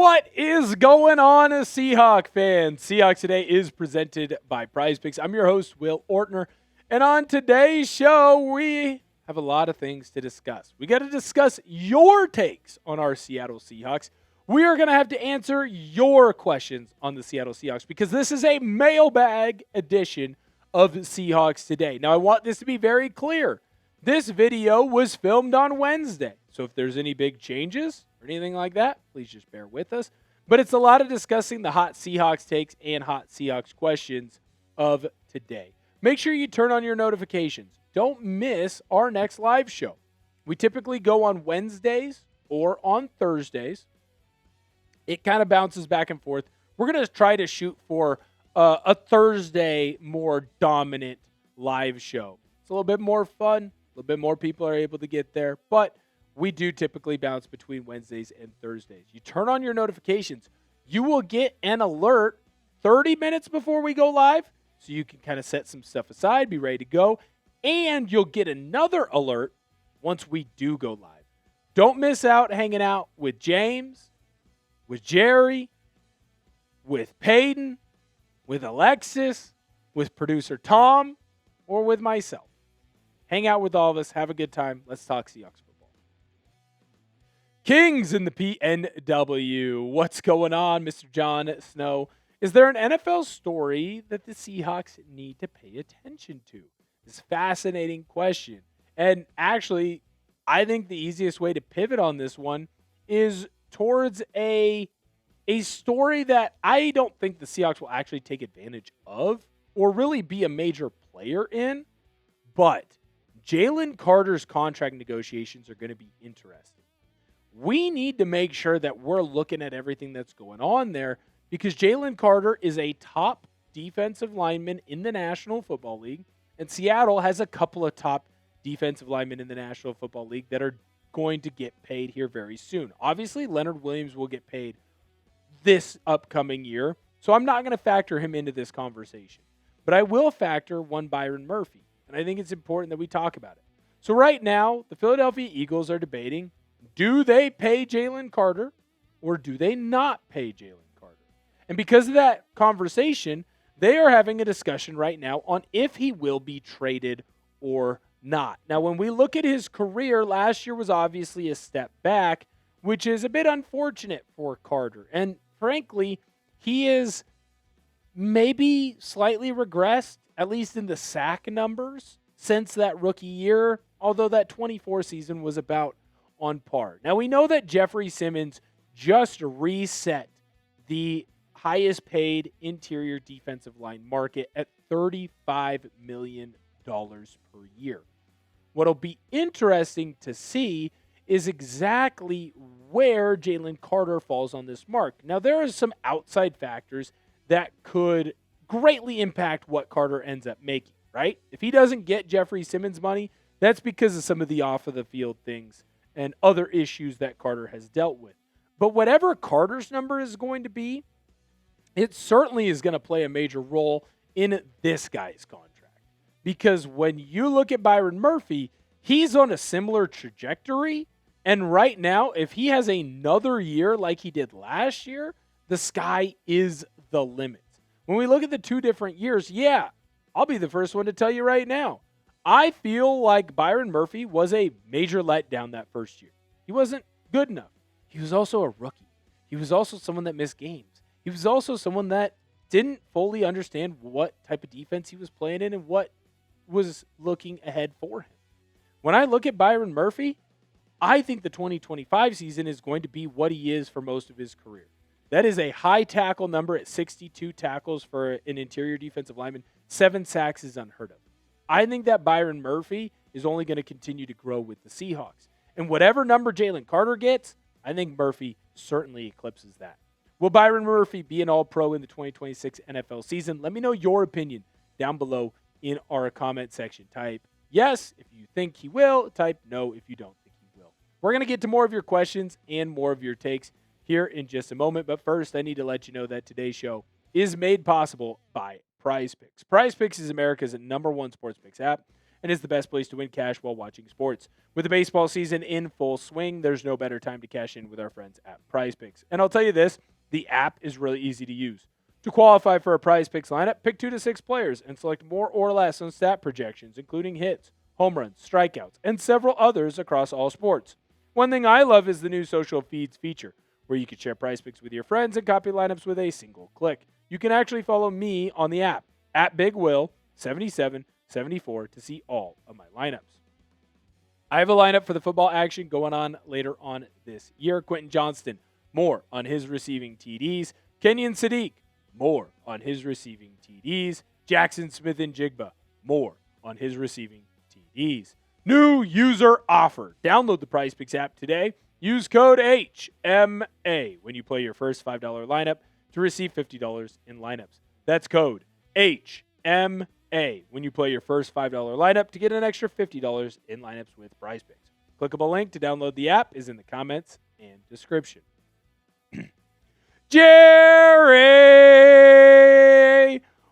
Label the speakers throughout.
Speaker 1: What is going on, Seahawk fans? Seahawks Today is presented by Prize Picks. I'm your host, Will Ortner. And on today's show, we have a lot of things to discuss. We got to discuss your takes on our Seattle Seahawks. We are going to have to answer your questions on the Seattle Seahawks because this is a mailbag edition of Seahawks Today. Now, I want this to be very clear. This video was filmed on Wednesday. So if there's any big changes or anything like that, please just bear with us. But it's a lot of discussing the hot Seahawks takes and hot Seahawks questions of today. Make sure you turn on your notifications. Don't miss our next live show. We typically go on Wednesdays or on Thursdays. It kind of bounces back and forth. We're going to try to shoot for a Thursday more dominant live show. It's a little bit more fun. A little bit more people are able to get there. But we do typically bounce between Wednesdays and Thursdays. You turn on your notifications. You will get an alert 30 minutes before we go live, so you can kind of set some stuff aside, be ready to go. And you'll get another alert once we do go live. Don't miss out hanging out with James, with Jerry, with Peyton, with Alexis, with producer Tom, or with myself. Hang out with all of us. Have a good time. Let's talk Seahawks football. Kings in the PNW. What's going on, Mr. John Snow? Is there an NFL story that the Seahawks need to pay attention to? This fascinating question. And actually, I think the easiest way to pivot on this one is towards a story that I don't think the Seahawks will actually take advantage of or really be a major player in. But Jalen Carter's contract negotiations are going to be interesting. We need to make sure that we're looking at everything that's going on there because Jalen Carter is a top defensive lineman in the National Football League, and Seattle has a couple of top defensive linemen in the National Football League that are going to get paid here very soon. Obviously, Leonard Williams will get paid this upcoming year, so I'm not going to factor him into this conversation. But I will factor one Byron Murphy. And I think it's important that we talk about it. So right now, the Philadelphia Eagles are debating, do they pay Jalen Carter or do they not pay Jalen Carter? And because of that conversation, they are having a discussion right now on if he will be traded or not. Now, when we look at his career, last year was obviously a step back, which is a bit unfortunate for Carter. And frankly, he is maybe slightly regressed, at least in the sack numbers, since that rookie year, although that 24 season was about on par. Now, we know that Jeffrey Simmons just reset the highest paid interior defensive line market at $35 million per year. What'll be interesting to see is exactly where Jalen Carter falls on this mark. Now, there are some outside factors that could greatly impact what Carter ends up making, right? If he doesn't get Jeffrey Simmons money, that's because of some of the off-of-the-field things and other issues that Carter has dealt with. But whatever Carter's number is going to be, it certainly is going to play a major role in this guy's contract. Because when you look at Byron Murphy, he's on a similar trajectory. And right now, if he has another year like he did last year, the sky is the limit. When we look at the two different years, yeah, I'll be the first one to tell you right now. I feel like Byron Murphy was a major letdown that first year. He wasn't good enough. He was also a rookie. He was also someone that missed games. He was also someone that didn't fully understand what type of defense he was playing in and what was looking ahead for him. When I look at Byron Murphy, I think the 2025 season is going to be what he is for most of his career. That is a high tackle number at 62 tackles for an interior defensive lineman. 7 sacks is unheard of. I think that Byron Murphy is only going to continue to grow with the Seahawks. And whatever number Jalen Carter gets, I think Murphy certainly eclipses that. Will Byron Murphy be an All-Pro in the 2026 NFL season? Let me know your opinion down below in our comment section. Type yes if you think he will. Type no if you don't think he will. We're going to get to more of your questions and more of your takes here in just a moment. But first, I need to let you know that today's show is made possible by Prize Picks. Prize Picks is America's #1 sports picks app. and is the best place to win cash while watching sports. With the baseball season in full swing, there's no better time to cash in with our friends at PrizePicks. And I'll tell you this, the app is really easy to use. To qualify for a PrizePicks lineup, pick 2 to 6 players and select more or less on stat projections, including hits, home runs, strikeouts, and several others across all sports. One thing I love is the new social feeds feature, where you can share PrizePicks with your friends and copy lineups with a single click. You can actually follow me on the app, at BigWill7774, to see all of my lineups. I have a lineup for the football action going on later on this year. Quentin Johnston, more on his receiving TDs. Kenyon Sadiq, more on his receiving TDs. Jackson Smith and Jigba, more on his receiving TDs. New user offer. Download the PrizePicks app today. Use code HMA when you play your first $5 lineup to receive $50 in lineups. That's code HMA when you play your first $5 lineup to get an extra $50 in lineups with PrizePicks. Clickable link to download the app is in the comments and description. Jerry,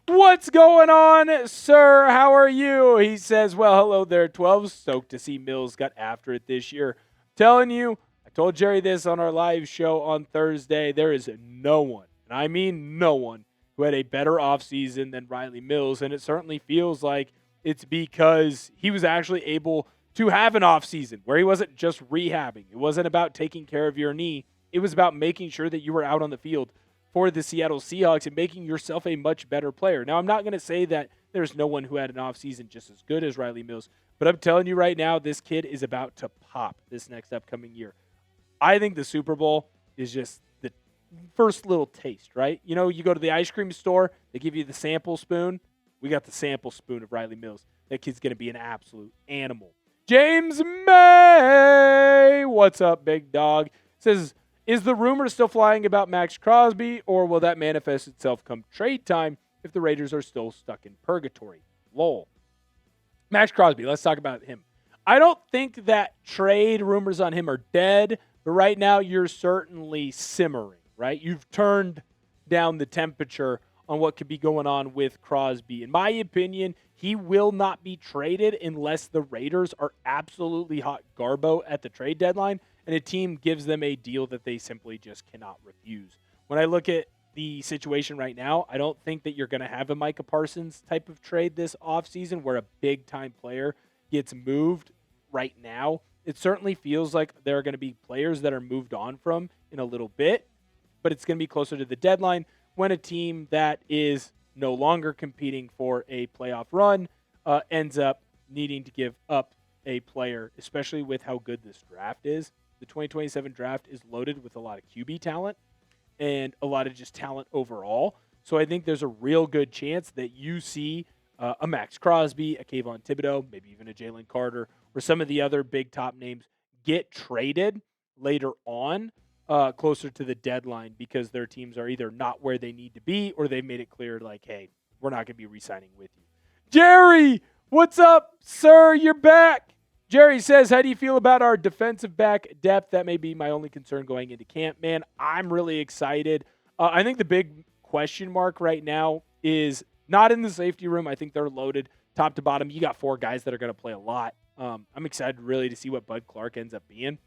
Speaker 1: what's going on, sir? How are you? He says, well, hello there, 12. Stoked to see Mills got after it this year. Telling you, I told Jerry this on our live show on Thursday. There is no one, and I mean no one, who had a better offseason than Rylie Mills, and it certainly feels like it's because he was actually able to have an offseason where he wasn't just rehabbing. It wasn't about taking care of your knee. It was about making sure that you were out on the field for the Seattle Seahawks and making yourself a much better player. Now, I'm not going to say that there's no one who had an offseason just as good as Rylie Mills, but I'm telling you right now, this kid is about to pop this next upcoming year. I think the Super Bowl is just the first little taste, right? You know, you go to the ice cream store, they give you the sample spoon. We got the sample spoon of Rylie Mills. That kid's going to be an absolute animal. James May, what's up, big dog? Says, is the rumor still flying about Maxx Crosby, or will that manifest itself come trade time if the Raiders are still stuck in purgatory? Lol. Maxx Crosby, let's talk about him. I don't think that trade rumors on him are dead, but right now you're certainly simmering, right? You've turned down the temperature on what could be going on with Crosby. In my opinion, he will not be traded unless the Raiders are absolutely hot garbo at the trade deadline and a team gives them a deal that they simply just cannot refuse. When I look at the situation right now, I don't think that you're going to have a Micah Parsons type of trade this offseason where a big-time player gets moved right now. It certainly feels like there are going to be players that are moved on from in a little bit, but it's going to be closer to the deadline when a team that is no longer competing for a playoff run ends up needing to give up a player, especially with how good this draft is. The 2027 draft is loaded with a lot of QB talent and a lot of just talent overall. So I think there's a real good chance that you see a Maxx Crosby, a Kayvon Thibodeau, maybe even a Jalen Carter, or some of the other big top names get traded later on closer to the deadline because their teams are either not where they need to be or they made it clear like, hey, we're not going to be re-signing with you. Jerry, what's up, sir? You're back. Jerry says, how do you feel about our defensive back depth? That may be my only concern going into camp. Man, I'm really excited. I think the big question mark right now is not in the safety room. I think they're loaded top to bottom. You got 4 guys that are going to play a lot. I'm excited really to see what Bud Clark ends up being.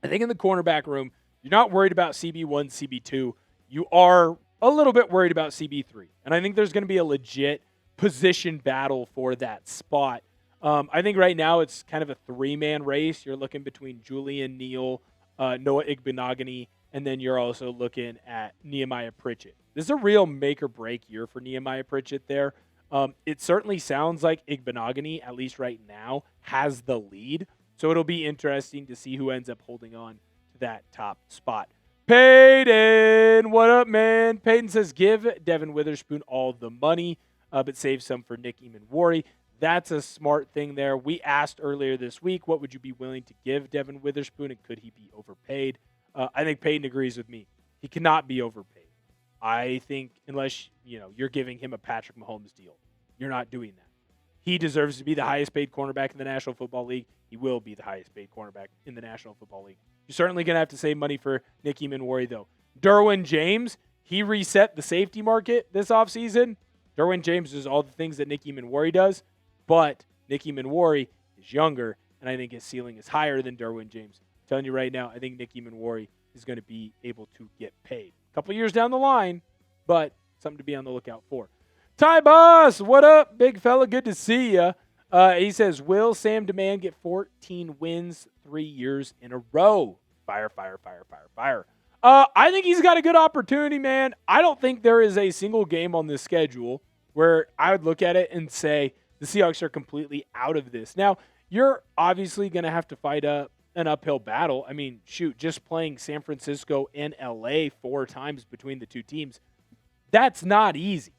Speaker 1: I think in the cornerback room, you're not worried about CB1, CB2. You are a little bit worried about CB3. And I think there's going to be a legit position battle for that spot. I think right now it's kind of a 3-man race. You're looking between Julian, Neal, Noah Igbenogany, and then you're also looking at Nehemiah Pritchett. This is a real make-or-break year for Nehemiah Pritchett there. It certainly sounds like Igbenogany, at least right now, has the lead. So it'll be interesting to see who ends up holding on to that top spot. Peyton, what up, man? Peyton says, give Devon Witherspoon all the money, but save some for Nick Emmanwori. That's a smart thing there. We asked earlier this week, what would you be willing to give Devon Witherspoon, and could he be overpaid? I think Peyton agrees with me. He cannot be overpaid. I think unless you're giving him a Patrick Mahomes deal, you're not doing that. He deserves to be the highest paid cornerback in the National Football League. He will be the highest paid cornerback in the National Football League. You're certainly going to have to save money for Nick Emmanwori, though. Derwin James, he reset the safety market this offseason. Derwin James does all the things that Nick Emmanwori does. But Nick Emmanwori is younger, and I think his ceiling is higher than Derwin James. I'm telling you right now, I think Nick Emmanwori is going to be able to get paid. A couple years down the line, but something to be on the lookout for. Ty Boss, what up, big fella? Good to see you. He says, will Sam Darnold get 14 wins 3 years in a row? Fire, fire, fire, fire, fire. I think he's got a good opportunity, man. I don't think there is a single game on this schedule where I would look at it and say the Seahawks are completely out of this. Now, you're obviously going to have to fight an uphill battle. I mean, shoot, just playing San Francisco and LA 4 times between the two teams, that's not easy.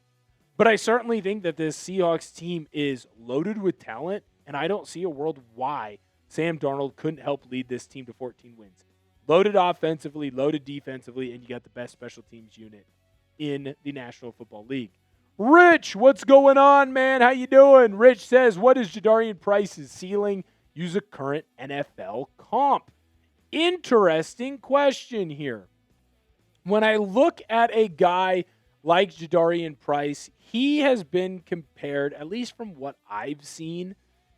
Speaker 1: But I certainly think that this Seahawks team is loaded with talent, and I don't see a world why Sam Darnold couldn't help lead this team to 14 wins. Loaded offensively, loaded defensively, and you got the best special teams unit in the National Football League. Rich, what's going on, man? How you doing? Rich says, what is Jadarian Price's ceiling? Use a current NFL comp. Interesting question here. When I look at a guy like Jadarian Price, he has been compared, at least from what I've seen,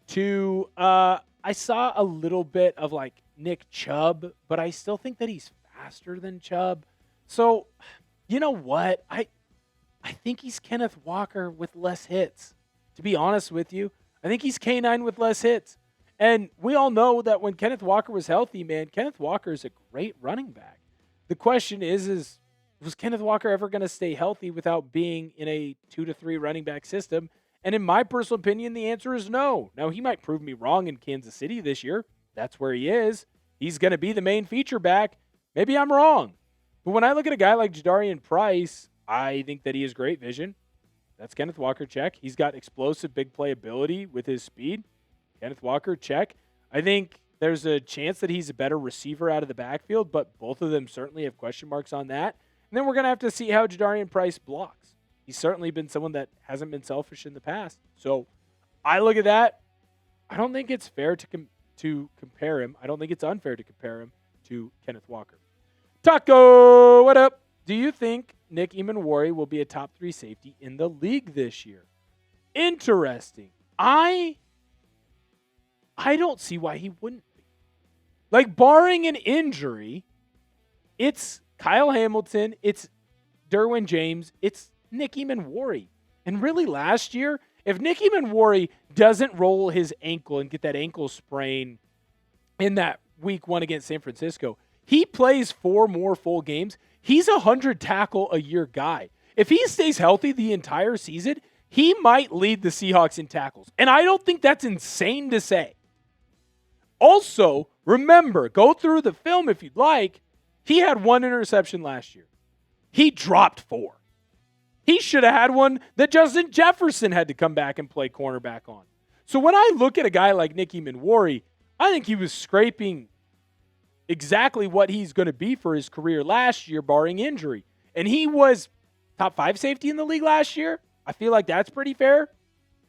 Speaker 1: to I saw a little bit of like Nick Chubb, but I still think that he's faster than Chubb. So, you know what? I think he's Kenneth Walker with less hits. To be honest with you, I think he's K9 with less hits. And we all know that when Kenneth Walker was healthy, man, Kenneth Walker is a great running back. The question is was Kenneth Walker ever going to stay healthy without being in a 2 to 3 running back system? And in my personal opinion, the answer is no. Now, he might prove me wrong in Kansas City this year. That's where he is. He's going to be the main feature back. Maybe I'm wrong. But when I look at a guy like Jadarian Price, I think that he has great vision. That's Kenneth Walker, check. He's got explosive big play ability with his speed. Kenneth Walker, check. I think there's a chance that he's a better receiver out of the backfield, but both of them certainly have question marks on that. And then we're going to have to see how Jadarian Price blocks. He's certainly been someone that hasn't been selfish in the past. So I look at that. I don't think it's fair to compare him. I don't think it's unfair to compare him to Kenneth Walker. Taco, what up? Do you think Nick Emmanwori will be a top 3 safety in the league this year? Interesting. I don't see why he wouldn't be. Like, barring an injury, it's Kyle Hamilton, it's Derwin James, it's Nick Emmanwori. And really last year, if Nick Emmanwori doesn't roll his ankle and get that ankle sprain in that week 1 against San Francisco, he plays 4 more full games. He's a 100 tackle a year guy. If he stays healthy the entire season, he might lead the Seahawks in tackles. And I don't think that's insane to say. Also, remember, go through the film if you'd like. He had 1 interception last year. He dropped 4. He should have had one that Justin Jefferson had to come back and play cornerback on. So when I look at a guy like Nick Emmanwori, I think he was scraping exactly what he's going to be for his career last year, barring injury. And he was top 5 safety in the league last year. I feel like that's pretty fair.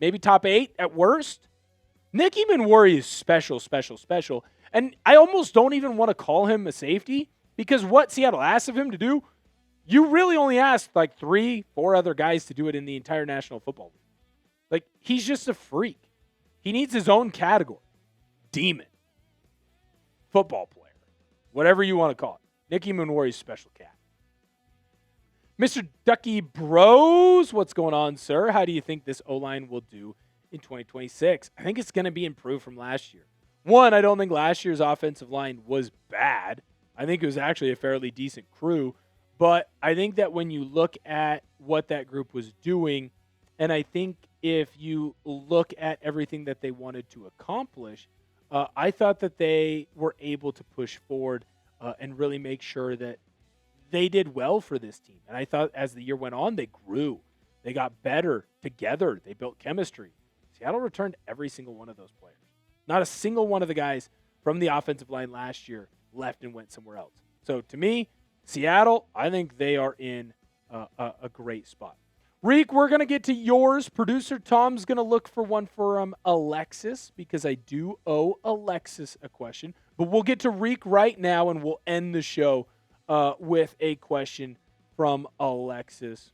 Speaker 1: Maybe top 8 at worst. Nick Emmanwori is special, special, special. And I almost don't even want to call him a safety because what Seattle asked of him to do, you really only asked like 3, 4 other guys to do it in the entire National Football League. Like, he's just a freak. He needs his own category. Demon. Football player. Whatever you want to call it. Nick Emmanwori's special cat. Mr. Ducky Bros, what's going on, sir? How do you think this O-line will do in 2026? I think it's going to be improved from last year. One, I don't think last year's offensive line was bad. I think it was actually a fairly decent crew. But I think that when you look at what that group was doing, and I think if you look at everything that they wanted to accomplish, I thought that they were able to push forward and really make sure that they did well for this team. And I thought as the year went on, they grew. They got better together. They built chemistry. Seattle returned every single one of those players. Not a single one of the guys from the offensive line last year left and went somewhere else. So to me, Seattle, I think they are in a great spot. Reek, we're going to get to yours. Producer Tom's going to look for one from Alexis because I do owe Alexis a question. But we'll get to Reek right now, and we'll end the show with a question from Alexis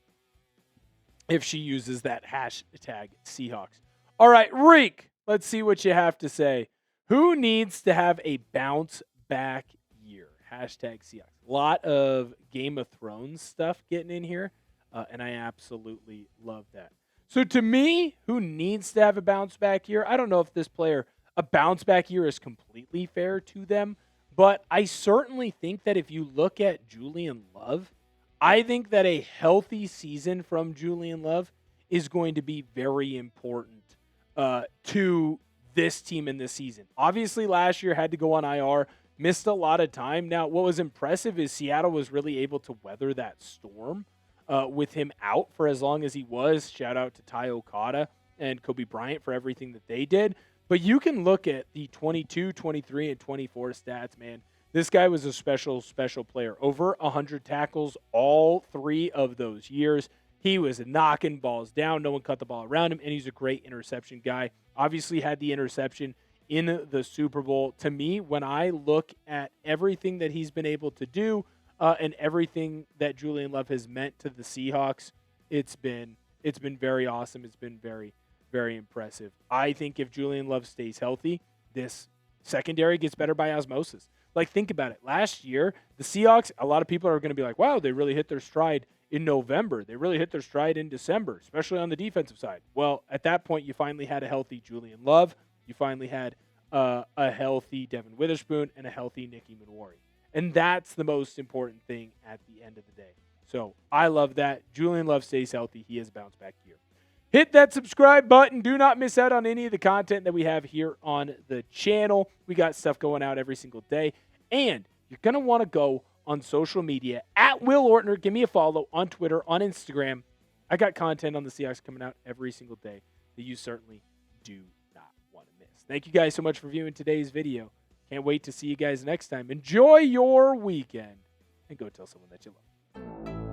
Speaker 1: if she uses that hashtag Seahawks. All right, Reek, Let's see what you have to say. Who needs to have a bounce back year? Hashtag Seahawks. A lot of Game of Thrones stuff getting in here, and I absolutely love that. So to me, who needs to have a bounce back year? I don't know if this player, a bounce back year is completely fair to them, but I certainly think that if you look at Julian Love, I think that a healthy season from Julian Love is going to be very important to this team in this season. Obviously, last year had to go on IR, missed a lot of time. Now, what was impressive is Seattle was really able to weather that storm with him out for as long as he was. Shout out to Ty Okada and Kobe Bryant for everything that they did. But you can look at the 22, 23, and 24 stats, man. This guy was a special, special player. Over 100 tackles all 3 of those years. He was knocking balls down. No one cut the ball around him, and he's a great interception guy. Obviously had the interception in the Super Bowl. To me, when I look at everything that he's been able to do and everything that Julian Love has meant to the Seahawks, it's been very awesome. It's been very, very impressive. I think if Julian Love stays healthy, this secondary gets better by osmosis. Like, think about it. Last year, the Seahawks, a lot of people are going to be like, wow, they really hit their stride in November. They really hit their stride in December, especially on the defensive side. Well, at that point, you finally had a healthy Julian Love. You finally had a healthy Devon Witherspoon and a healthy Nick Emmanwori. And that's the most important thing at the end of the day. So I love that. Julian Love stays healthy. He has a bounce back year. Hit that subscribe button. Do not miss out on any of the content that we have here on the channel. We got stuff going out every single day. And you're going to want to go on social media at Will Ortner. Give me a follow on Twitter, on Instagram. I got content on the Seahawks coming out every single day that you certainly do not want to miss. Thank you guys so much for viewing today's video. Can't wait to see you guys next time. Enjoy your weekend and go tell someone that you love.